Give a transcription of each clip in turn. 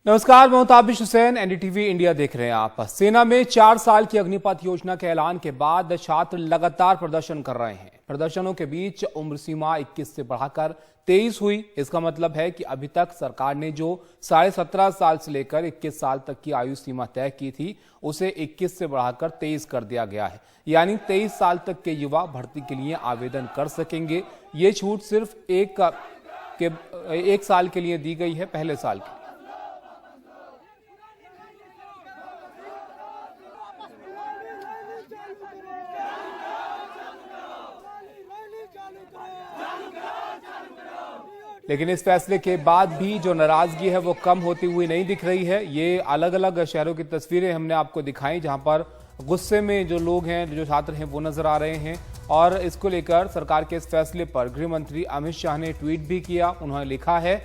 नमस्कार, मैं मुताबिश Hussain, NDTV India देख रहे हैं आप। सेना में 4 साल की अग्निपथ योजना के ऐलान के बाद छात्र लगातार प्रदर्शन कर रहे हैं। प्रदर्शनों के बीच उम्र सीमा 21 से बढ़ाकर 23 हुई। इसका मतलब है कि अभी तक सरकार ने जो 17.5 साल से लेकर 21 साल तक की आयु सीमा तय की थी, उसे 21 से बढ़ाकर 23 कर दिया गया है। यानी 23 साल तक के युवा भर्ती के लिए आवेदन कर सकेंगे। ये छूट सिर्फ एक साल के लिए दी गई है, पहले साल की। लेकिन इस फैसले के बाद भी जो नाराजगी है वो कम होती हुई नहीं दिख रही है। ये अलग अलग शहरों की तस्वीरें हमने आपको दिखाई, जहां पर गुस्से में जो लोग हैं, जो छात्र हैं, वो नजर आ रहे हैं। और इसको लेकर सरकार के इस फैसले पर गृह मंत्री अमित शाह ने ट्वीट भी किया। उन्होंने लिखा है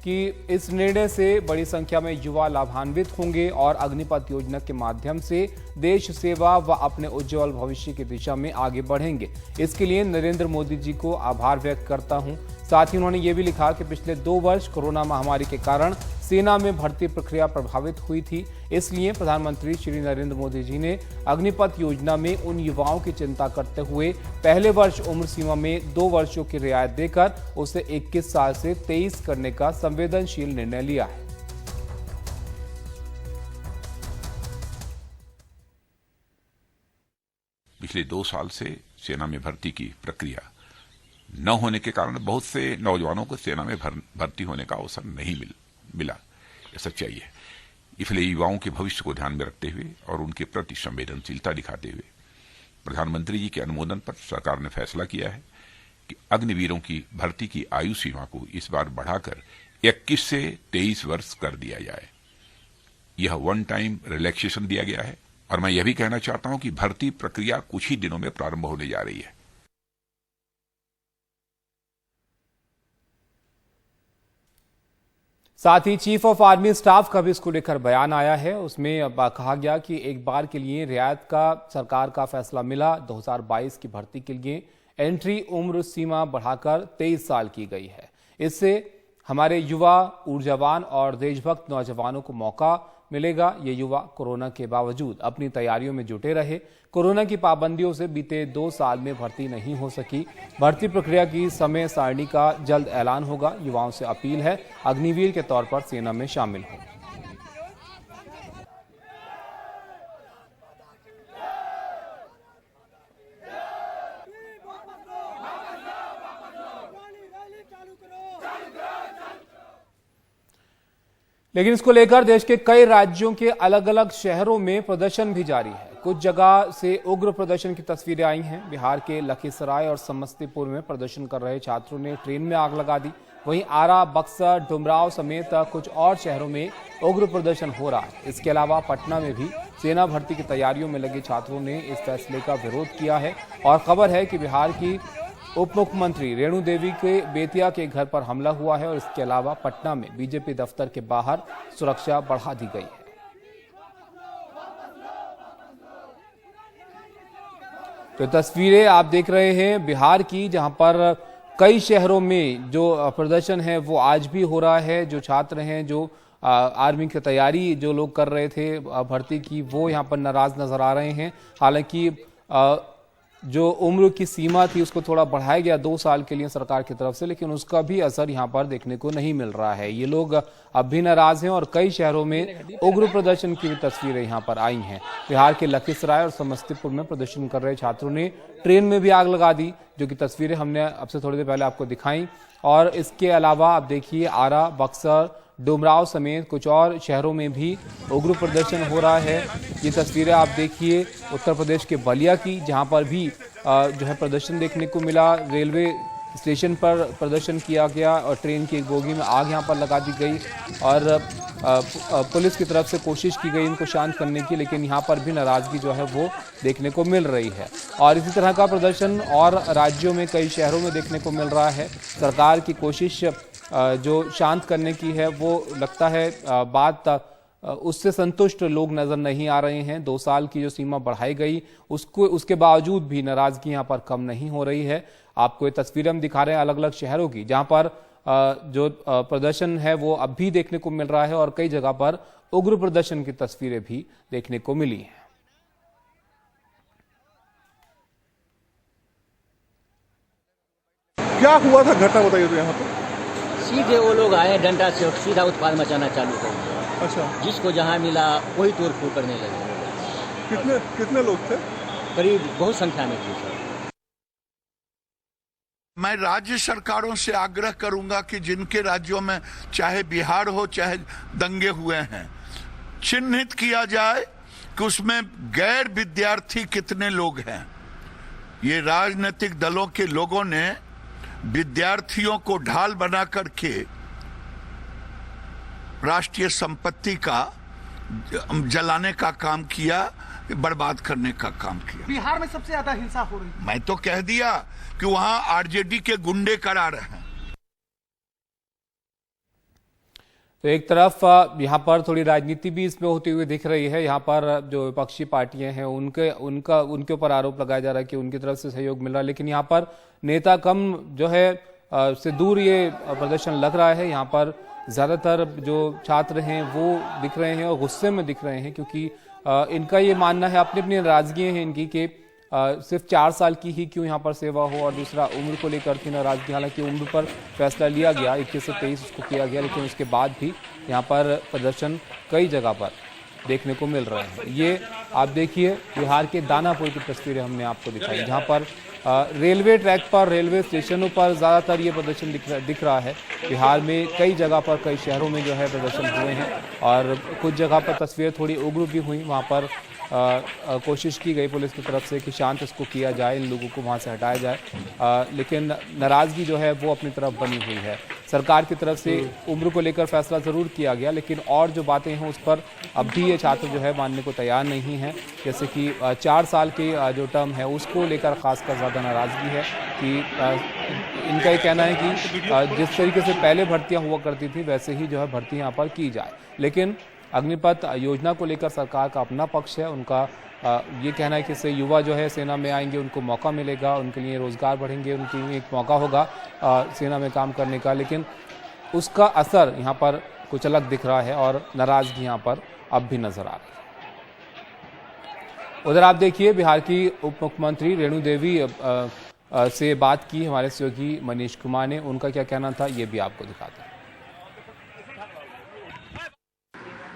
कि इस निर्णय से बड़ी संख्या में युवा लाभान्वित होंगे और अग्निपथ योजना के माध्यम से देश सेवा व अपने उज्जवल भविष्य की दिशा में आगे बढ़ेंगे। इसके लिए नरेंद्र मोदी जी को आभार व्यक्त करता हूं। साथ ही उन्होंने ये भी लिखा कि पिछले 2 वर्ष कोरोना महामारी के कारण सेना में भर्ती प्रक्रिया प्रभावित हुई थी। इसलिए प्रधानमंत्री श्री नरेंद्र मोदी जी ने अग्निपथ योजना में उन युवाओं की चिंता करते हुए पहले वर्ष उम्र सीमा में 2 वर्षों की रियायत देकर उसे 21 साल से 23 करने का संवेदनशील निर्णय लिया है। पिछले 2 साल से सेना में भर्ती की प्रक्रिया न होने के कारण बहुत से नौजवानों को सेना में भर्ती होने का अवसर नहीं मिला। यह सच्चाई है। इसलिए युवाओं के भविष्य को ध्यान में रखते हुए और उनके प्रति संवेदनशीलता दिखाते हुए प्रधानमंत्री जी के अनुमोदन पर सरकार ने फैसला किया है कि अग्निवीरों की भर्ती की आयु सीमा को इस बार बढ़ाकर 21 से 23 वर्ष कर दिया जाए। यह वन टाइम रिलैक्सेशन दिया गया है और मैं यह भी कहना चाहता हूं कि भर्ती प्रक्रिया कुछ ही दिनों में प्रारंभ होने जा रही है। साथ ही चीफ ऑफ आर्मी स्टाफ का भी इसको लेकर बयान आया है। उसमें कहा गया कि एक बार के लिए रियायत का सरकार का फैसला मिला। 2022 की भर्ती के लिए एंट्री उम्र सीमा बढ़ाकर 23 साल की गई है। इससे हमारे युवा, ऊर्जावान और देशभक्त नौजवानों को मौका मिलेगा। ये युवा कोरोना के बावजूद अपनी तैयारियों में जुटे रहे। कोरोना की पाबंदियों से बीते 2 साल में भर्ती नहीं हो सकी। भर्ती प्रक्रिया की समय सारणी का जल्द ऐलान होगा। युवाओं से अपील है, अग्निवीर के तौर पर सेना में शामिल हो। लेकिन इसको लेकर देश के कई राज्यों के अलग अलग शहरों में प्रदर्शन भी जारी है। कुछ जगह से उग्र प्रदर्शन की तस्वीरें आई हैं। बिहार के लखीसराय और समस्तीपुर में प्रदर्शन कर रहे छात्रों ने ट्रेन में आग लगा दी। वहीं आरा, बक्सर, डुमराव समेत कुछ और शहरों में उग्र प्रदर्शन हो रहा है। इसके अलावा पटना में भी सेना भर्ती की तैयारियों में लगे छात्रों ने इस फैसले का विरोध किया है। और खबर है कि बिहार की उप मुख्यमंत्री रेणु देवी के बेतिया के घर पर हमला हुआ है और इसके अलावा पटना में बीजेपी दफ्तर के बाहर सुरक्षा बढ़ा दी गई है। तो तस्वीरें आप देख रहे हैं बिहार की, जहां पर कई शहरों में जो प्रदर्शन है वो आज भी हो रहा है। जो छात्र हैं, जो आर्मी की तैयारी जो लोग कर रहे थे भर्ती की, वो यहाँ पर नाराज नजर आ रहे हैं। हालांकि जो उम्र की सीमा थी उसको थोड़ा बढ़ाया गया 2 साल के लिए सरकार की तरफ से, लेकिन उसका भी असर यहाँ पर देखने को नहीं मिल रहा है। ये लोग अब भी नाराज हैं और कई शहरों में उग्र प्रदर्शन की भी तस्वीरें यहाँ पर आई हैं। बिहार के लखीसराय और समस्तीपुर में प्रदर्शन कर रहे छात्रों ने ट्रेन में भी आग लगा दी, जो कि तस्वीरें हमने अब से थोड़ी देर पहले आपको दिखाई। और इसके अलावा आप देखिए आरा, बक्सर, डुमराव समेत कुछ और शहरों में भी उग्र प्रदर्शन हो रहा है। ये तस्वीरें आप देखिए उत्तर प्रदेश के बलिया की, जहां पर भी जो है प्रदर्शन देखने को मिला। रेलवे स्टेशन पर प्रदर्शन किया गया और ट्रेन की एक बोगी में आग यहां पर लगा दी गई और पुलिस की तरफ से कोशिश की गई इनको शांत करने की, लेकिन यहां पर भी नाराजगी जो है वो देखने को मिल रही है। और इसी तरह का प्रदर्शन और राज्यों में कई शहरों में देखने को मिल रहा है। सरकार की कोशिश जो शांत करने की है वो लगता है बात उससे संतुष्ट लोग नजर नहीं आ रहे हैं। 2 साल की जो सीमा बढ़ाई गई उसके बावजूद भी नाराजगी यहाँ पर कम नहीं हो रही है। आपको ये तस्वीरें हम दिखा रहे हैं अलग अलग शहरों की, जहां पर जो प्रदर्शन है वो अब भी देखने को मिल रहा है और कई जगह पर उग्र प्रदर्शन की तस्वीरें भी देखने को मिली हैं। क्या हुआ था, घटना बताइए तो यहाँ पर। सीधे वो लोग आए डंडा से और सीधा उत्पाद मचाना चालू कर दिया। अच्छा, जिसको जहाँ मिला वही तोड़ फोड़ करने लगे। कितने लोग थे? करीब बहुत संख्या में थे सर। मैं राज्य सरकारों से आग्रह करूंगा कि जिनके राज्यों में चाहे बिहार हो चाहे दंगे हुए हैं, चिन्हित किया जाए कि उसमें गैर विद्यार्थी कितने लोग हैं। ये राजनीतिक दलों के लोगों ने विद्यार्थियों को ढाल बना करके राष्ट्रीय संपत्ति का जलाने का काम किया, बर्बाद करने का काम किया। बिहार में सबसे ज्यादा हिंसा हो रही है। मैं तो कह दिया कि वहां आरजेडी के गुंडे करा रहे हैं। तो एक तरफ यहाँ पर थोड़ी राजनीति भी इसमें होती हुई दिख रही है। यहाँ पर जो विपक्षी पार्टियां हैं उनके ऊपर आरोप लगाया जा रहा है कि उनकी तरफ से सहयोग मिल रहा है, लेकिन यहाँ पर नेता कम जो है से दूर ये प्रदर्शन लग रहा है। यहाँ पर ज्यादातर जो छात्र हैं वो दिख रहे हैं और गुस्से में दिख रहे हैं, क्योंकि इनका ये मानना है, अपनी अपनी नाराजगी है इनकी कि सिर्फ 4 साल की ही क्यों यहाँ पर सेवा हो, और दूसरा उम्र को लेकर थी नाराजगी। हालांकि उम्र पर फैसला लिया गया, 21 से 23 उसको किया गया, लेकिन उसके बाद भी यहाँ पर प्रदर्शन कई जगह पर देखने को मिल रहे हैं। ये आप देखिए बिहार के दानापुर की तस्वीरें हमने आपको दिखाई, जहाँ पर रेलवे ट्रैक पर, रेलवे स्टेशनों पर ज़्यादातर ये प्रदर्शन दिख रहा है। बिहार में कई जगह पर, कई शहरों में जो है प्रदर्शन हुए हैं और कुछ जगह पर तस्वीरें थोड़ी उग्र भी हुई। वहाँ पर कोशिश की गई पुलिस की तरफ से कि शांत इसको किया जाए, इन लोगों को वहाँ से हटाया जाए, लेकिन नाराज़गी जो है वो अपनी तरफ बनी हुई है। सरकार की तरफ से उम्र को लेकर फैसला ज़रूर किया गया, लेकिन और जो बातें हैं उस पर अब भी ये छात्र जो है मानने को तैयार नहीं हैं। जैसे कि 4 साल के जो टर्म है उसको लेकर खासकर ज़्यादा नाराज़गी है कि इनका ये कहना है कि जिस तरीके से पहले भर्तियाँ हुआ करती थी वैसे ही जो है भर्ती यहाँ पर की जाए। लेकिन अग्निपथ योजना को लेकर सरकार का अपना पक्ष है। उनका ये कहना है कि इससे युवा जो है सेना में आएंगे, उनको मौका मिलेगा, उनके लिए रोज़गार बढ़ेंगे, उनके लिए एक मौका होगा सेना में काम करने का, लेकिन उसका असर यहाँ पर कुछ अलग दिख रहा है और नाराज़गी यहाँ पर अब भी नजर आ रही है। उधर आप देखिए बिहार की उप मुख्यमंत्री रेणु देवी से बात की हमारे सहयोगी मनीष कुमार ने, उनका क्या कहना था ये भी आपको दिखाता है।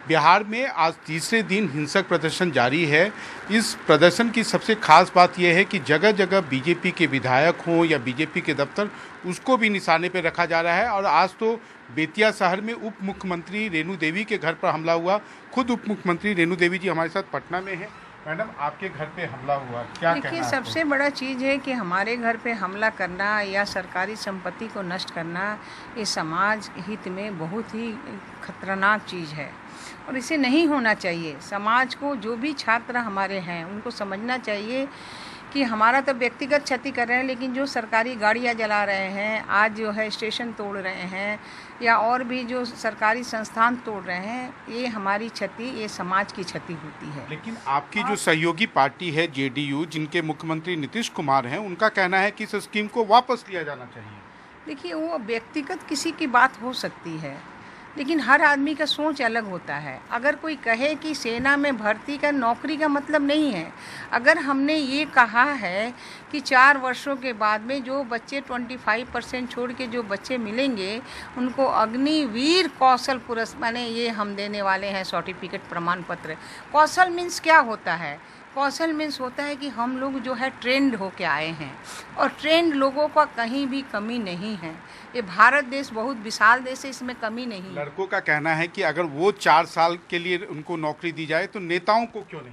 बिहार में आज तीसरे दिन हिंसक प्रदर्शन जारी है। इस प्रदर्शन की सबसे खास बात यह है कि जगह जगह बीजेपी के विधायक हों या बीजेपी के दफ्तर, उसको भी निशाने पर रखा जा रहा है। और आज तो बेतिया शहर में उप मुख्यमंत्री रेणु देवी के घर पर हमला हुआ। खुद उप मुख्यमंत्री रेणु देवी जी हमारे साथ पटना में है। मैडम, आपके घर पे हमला हुआ, क्या कहना है? देखिए, सबसे बड़ा चीज़ है कि हमारे घर पे हमला करना या सरकारी संपत्ति को नष्ट करना, ये समाज हित में बहुत ही खतरनाक चीज़ है और इसे नहीं होना चाहिए। समाज को, जो भी छात्र हमारे हैं, उनको समझना चाहिए कि हमारा तो व्यक्तिगत क्षति कर रहे हैं, लेकिन जो सरकारी गाड़ियाँ जला रहे हैं, आज जो है स्टेशन तोड़ रहे हैं या और भी जो सरकारी संस्थान तोड़ रहे हैं, ये हमारी क्षति, ये समाज की क्षति होती है। लेकिन आपकी जो सहयोगी पार्टी है जेडीयू, जिनके मुख्यमंत्री नीतीश कुमार हैं, उनका कहना है कि इस स्कीम को वापस लिया जाना चाहिए। देखिए, वो व्यक्तिगत किसी की बात हो सकती है, लेकिन हर आदमी का सोच अलग होता है। अगर कोई कहे कि सेना में भर्ती का नौकरी का मतलब नहीं है, अगर हमने ये कहा है कि 4 वर्षों के बाद में जो बच्चे 25% छोड़ के जो बच्चे मिलेंगे उनको अग्निवीर कौशल पुरस्कार माने ये हम देने वाले हैं, सर्टिफिकेट, प्रमाण पत्र। कौशल मीन्स क्या होता है? कौशल मीन्स होता है कि हम लोग जो है ट्रेंड होके आए हैं और ट्रेंड लोगों का कहीं भी कमी नहीं है। ये भारत देश बहुत विशाल देश है, इसमें कमी नहीं है। लड़कों का कहना है कि अगर वो 4 साल के लिए उनको नौकरी दी जाए तो नेताओं को क्यों नहीं?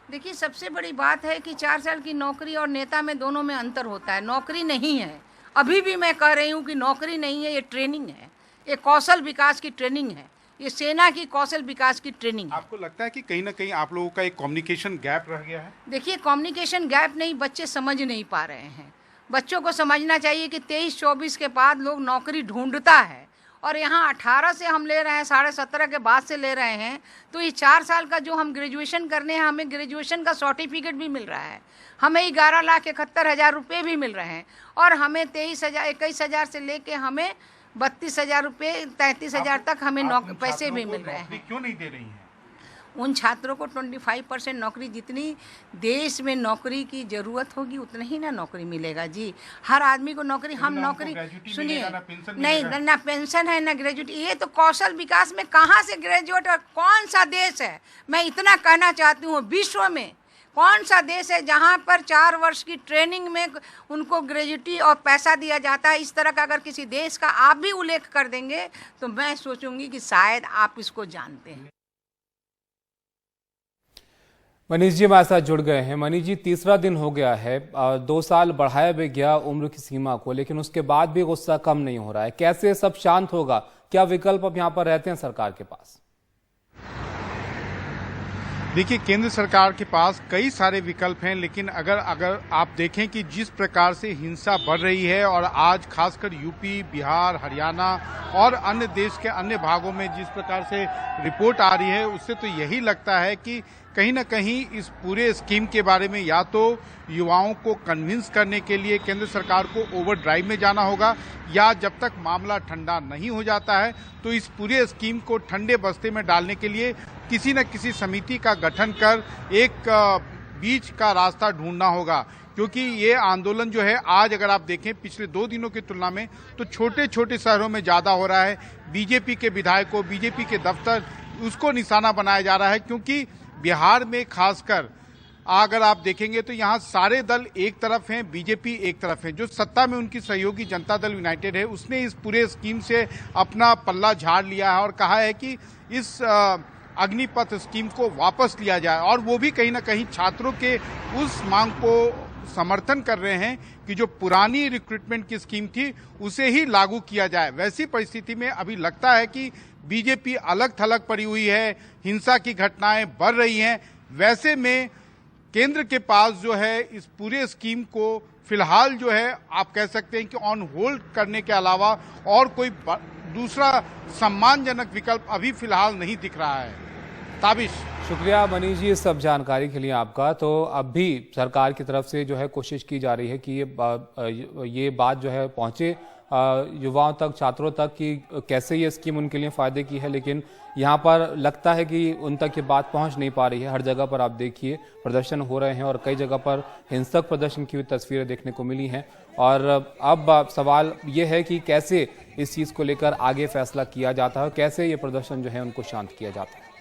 देखिए, सबसे बड़ी बात है कि 4 साल की नौकरी और नेता में दोनों में अंतर होता है। नौकरी नहीं है, अभी भी मैं कह रही हूँ कि नौकरी नहीं है, ये ट्रेनिंग है, ये कौशल विकास की ट्रेनिंग है, ये सेना की कौशल विकास की ट्रेनिंग है। आपको लगता है कि कहीं ना कहीं आप लोगों का एक कम्युनिकेशन गैप रह गया है? देखिए, कम्युनिकेशन गैप नहीं, बच्चे समझ नहीं पा रहे हैं। बच्चों को समझना चाहिए कि 23-24 के बाद लोग नौकरी ढूंढता है और यहाँ 18 से हम ले रहे हैं, 17.5 के बाद से ले रहे हैं, तो ये 4 साल का जो हम ग्रेजुएशन करने हैं, हमें ग्रेजुएशन का सर्टिफिकेट भी मिल रहा है, हमें 11,71,000 रुपये भी मिल रहे हैं और हमें 21,000 से लेके हमें 32,000 रुपये 33,000 तक हमें पैसे भी मिल रहे हैं। क्यों नहीं दे रही हैं? उन छात्रों को 25% नौकरी, जितनी देश में नौकरी की जरूरत होगी उतना ही ना नौकरी मिलेगा जी। हर आदमी को नौकरी, हम नौकरी, सुनिए, नहीं ना पेंशन है ना ग्रेजुएट, ये तो कौशल विकास में कहाँ से ग्रेजुएट और कौन सा देश है? मैं इतना कहना चाहती हूँ, विश्व में कौन सा देश है जहाँ पर 4 वर्ष की ट्रेनिंग में उनको ग्रेजुएटी और पैसा दिया जाता है? इस तरह का अगर किसी देश का आप भी उल्लेख कर देंगे तो मैं सोचूंगी कि शायद आप इसको जानते हैं। मनीष जी हमारे साथ जुड़ गए हैं। मनीष जी, तीसरा दिन हो गया है, 2 साल बढ़ाया भी गया उम्र की सीमा को, लेकिन उसके बाद भी गुस्सा कम नहीं हो रहा है। कैसे सब शांत होगा? क्या विकल्प अब यहाँ पर रहते हैं सरकार के पास? देखिए, केंद्र सरकार के पास कई सारे विकल्प हैं, लेकिन अगर आप देखें कि जिस प्रकार से हिंसा बढ़ रही है और आज खासकर यूपी, बिहार, हरियाणा और अन्य देश के अन्य भागों में जिस प्रकार से रिपोर्ट आ रही है, उससे तो यही लगता है कि कहीं ना कहीं इस पूरे स्कीम के बारे में या तो युवाओं को कन्विंस करने के लिए केंद्र सरकार को ओवरड्राइव में जाना होगा, या जब तक मामला ठंडा नहीं हो जाता है तो इस पूरे स्कीम को ठंडे बस्ते में डालने के लिए किसी न किसी समिति का गठन कर एक बीच का रास्ता ढूंढना होगा। क्योंकि ये आंदोलन जो है, आज अगर आप देखें पिछले 2 दिनों की तुलना में तो छोटे छोटे शहरों में ज़्यादा हो रहा है। बीजेपी के विधायकों, बीजेपी के दफ्तर, उसको निशाना बनाया जा रहा है। क्योंकि बिहार में खासकर अगर आप देखेंगे तो यहाँ सारे दल एक तरफ हैं, बीजेपी एक तरफ है। जो सत्ता में उनकी सहयोगी जनता दल यूनाइटेड है, उसने इस पूरे स्कीम से अपना पल्ला झाड़ लिया है और कहा है कि इस अग्निपथ स्कीम को वापस लिया जाए, और वो भी कहीं ना कहीं छात्रों के उस मांग को समर्थन कर रहे हैं कि जो पुरानी रिक्रूटमेंट की स्कीम थी उसे ही लागू किया जाए। वैसी परिस्थिति में अभी लगता है कि बीजेपी अलग थलग पड़ी हुई है, हिंसा की घटनाएं बढ़ रही हैं। वैसे में केंद्र के पास जो है इस पूरे स्कीम को फिलहाल जो है आप कह सकते हैं कि ऑन होल्ड करने के अलावा और कोई दूसरा सम्मानजनक विकल्प अभी फिलहाल नहीं दिख रहा है। ताबिश, शुक्रिया मनीष जी इस सब जानकारी के लिए आपका। तो अब भी सरकार की तरफ से जो है कोशिश की जा रही है कि ये बात जो है पहुंचे युवाओं तक, छात्रों तक कि कैसे ये स्कीम उनके लिए फायदे की है, लेकिन यहाँ पर लगता है कि उन तक ये बात पहुंच नहीं पा रही है। हर जगह पर आप देखिए प्रदर्शन हो रहे हैं और कई जगह पर हिंसक प्रदर्शन की भी तस्वीरें देखने को मिली हैं। और अब सवाल ये है कि कैसे इस चीज़ को लेकर आगे फैसला किया जाता है, कैसे ये प्रदर्शन जो है उनको शांत किया जाता है।